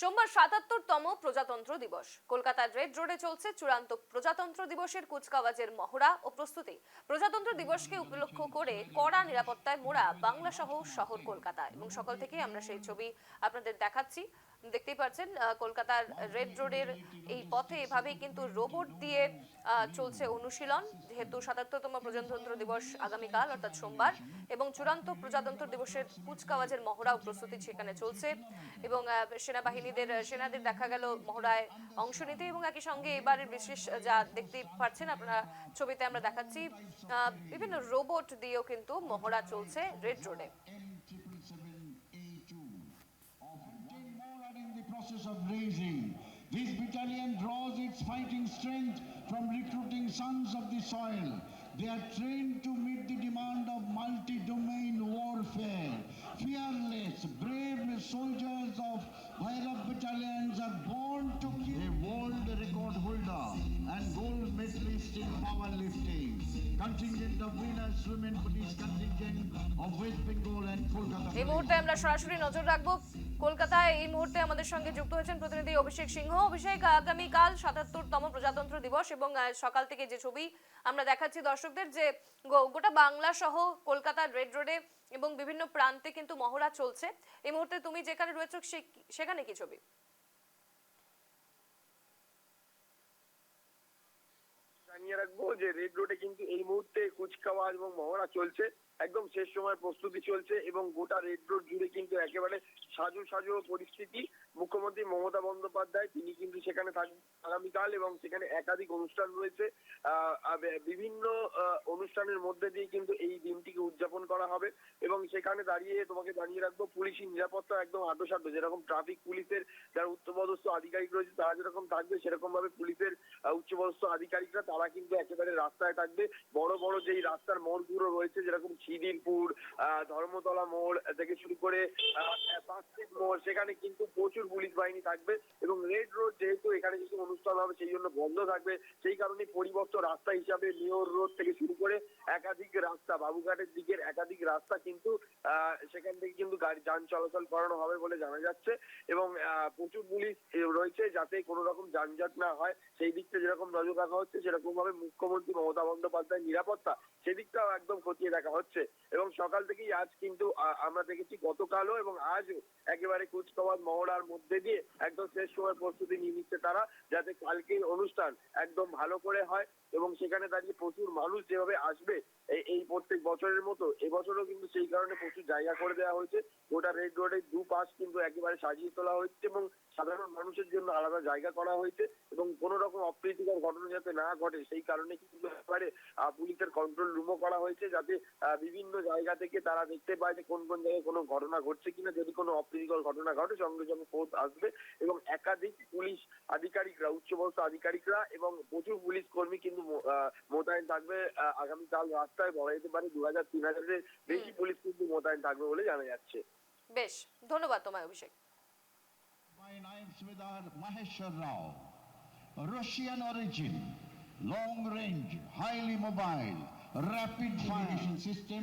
সোমবার ৭৭তম প্রজাতন্ত্র দিবস। কলকাতার রেড রোডে চলছে চূড়ান্ত প্রজাতন্ত্র দিবসের কুচকাওয়াজের মহড়া ও প্রস্তুতি। প্রজাতন্ত্র দিবসকে উপলক্ষ করে কড়া নিরাপত্তায় মোড়া বাংলা সহ শহর কলকাতা, এবং সকাল থেকে আমরা সেই ছবি আপনাদের দেখাচ্ছি। দেখতেই পাচ্ছেন কলকাতার রেড রোডের এই পথে এভাবেই কিন্তু রোবট দিয়ে চলছে অনুশীলন, যেহেতু ৭৭তম প্রজাতন্ত্র দিবস আগামীকাল অর্থাৎ সোমবার, এবং চূড়ান্ত প্রজাতন্ত্র দিবসের কুচকাওয়াজের মহড়া ও প্রস্তুতি সেখানে চলছে। এবং সেনাদের দেখা গেল মহড়ায় অংশ নিতে, এবং একই সঙ্গে এবারের বিশেষ যা দেখতে পাচ্ছেন আপনারা ছবিতে আমরা দেখাচ্ছি, বিভিন্ন রোবট দিয়েও কিন্তু মহড়া চলছে রেড রোডে। This battalion draws its fighting strength from recruiting sons of the soil. They are trained to meet the demand of multi-domain warfare. Fearless, brave soldiers of Bhairav battalions are born to kill. A world record holder and gold medalist in powerlifting. Contingent of winners, women police contingent of West Bengal and Kolkata. এই মুহূর্তে আমরা সরাসরি নজর রাখবো কলকাতায়। এই মুহূর্তে আমাদের সঙ্গে যুক্ত হয়েছেন প্রতিনিধি অভিষেক সিংহ। অভিষেক, আগামীকাল ৭৭তম প্রজাতন্ত্র দিবস, এবং সকাল থেকে যে ছবি আমরা দেখাচ্ছি দর্শকদের, যে গোটা বাংলা সহ কলকাতার রেড রোডে এবং বিভিন্ন প্রান্তে কিন্তু মহড়া চলছে। এই মুহূর্তে তুমি যেখানে রয়েছো সেখানে কি ছবি? জানিয়ে রাখবো যে রেড রোডে কিন্তু এই মুহূর্তে কুচকাওয়াজ এবং মহড়া চলছে, একদম শেষ সময় প্রস্তুতি চলছে, এবং গোটা রেড রোড জুড়ে কিন্তু একেবারে সাজু সাজু পরিস্থিতি। মুখ্যমন্ত্রী মমতা বন্দ্যোপাধ্যায় তিনি কিন্তু সেখানে থাকবেন আগামীকাল, এবং সেখানে একাধিক অনুষ্ঠান রয়েছে। বিভিন্ন অনুষ্ঠানের মধ্যে দিয়ে কিন্তু এই দিনটিকে উদযাপন করা হবে, এবং সেখানে দাঁড়িয়ে তোমাকে জানিয়ে রাখবো পুলিশি নিরাপত্তা একদম আঁটসাঁট। যেরকম ট্রাফিক পুলিশের যারা উচ্চপদস্থ আধিকারিক রয়েছে তারা যেরকম থাকবে, সেরকম ভাবে পুলিশের উচ্চপদস্থ আধিকারিকরা তারা কিন্তু একেবারে রাস্তায় থাকবে। বড় বড় যেই রাস্তার মোড়গুলো রয়েছে, যেরকম খিদিরপুর, ধর্মতলা মোড় থেকে শুরু করে পাঁচটিক মোড়, সেখানে কিন্তু প্রচুর পুলিশ বাহিনী থাকবে। এবং রেড রোড যেহেতু এখানে কিছু অনুষ্ঠান হবে সেই জন্য বন্ধ থাকবে, সেই কারণে পরিবর্ত রাস্তা হিসাবে মেয়র রোড থেকে শুরু করে একাধিক রাস্তা, বাবুঘাটের দিকের একাধিক রাস্তা কিন্তু সেখান থেকে কিন্তু গাড়ি যান চলাচল করানো হবে বলে জানা যাচ্ছে। এবং প্রচুর পুলিশ রয়েছে যাতে কোনো রকম যানজট না হয়, সেই দিকটা যেরকম নজর রাখা হচ্ছে, সেরকম ভাবে মুখ্যমন্ত্রী মমতা বন্দ্যোপাধ্যায়ের নিরাপত্তা সেদিকটাও একদম খতিয়ে দেখা হচ্ছে। এবং সকাল থেকেই আজ কিন্তু আমরা দেখেছি গতকালও এবং আজও একেবারে কুচকাওয়াজ মহড়ার মধ্যে দিয়ে একদম শেষ সময় প্রস্তুতি নিয়ে নিচ্ছে তারা, যাতে কালকের অনুষ্ঠান একদম ভালো করে হয়। এবং সেখানে দাঁড়িয়ে প্রচুর মানুষ যেভাবে আসবে এই প্রত্যেক বছরের মতো এবছরও কিন্তু সেই কারণে প্রচুর জায়গা করে দেওয়া হয়েছে। গোটা রেড রোডের দুপাশ কিন্তু একেবারে সাজিয়ে তোলা হয়েছে, এবং সাধারণ মানুষের জন্য আলাদা জায়গা করা হয়েছে, এবং কোনো রকম অপ্রীতিকর ঘটনা যাতে না ঘটে সেই কারণে কিন্তু একেবারে পুলিশের কন্ট্রোল রুমও করা হয়েছে, যাতে বিভিন্ন জায়গা থেকে তারা দেখতে পায় যে কোন কোন জায়গায় কোনো ঘটনা ঘটছে কিনা। যদি কোনো অপ্রীতিকর ঘটনা ঘটে সঙ্গে সঙ্গে ফোর্স আসবে, এবং একাধিক পুলিশ আধিকারিকরা, উচ্চপদস্থ আধিকারিকরা এবং প্রচুর পুলিশ কর্মী কিন্তু মোতায়েন থাকবে আগামীকাল রাস্তায়। বলা যেতে পারে ২০০০-৩০০০-এর বেশি পুলিশ কিন্তু মোতায়েন থাকবে বলে জানা যাচ্ছে। বেশ, ধন্যবাদ তোমায় অভিষেক। Maheshwar Rao, Russian origin, long range, highly mobile, rapid fire system.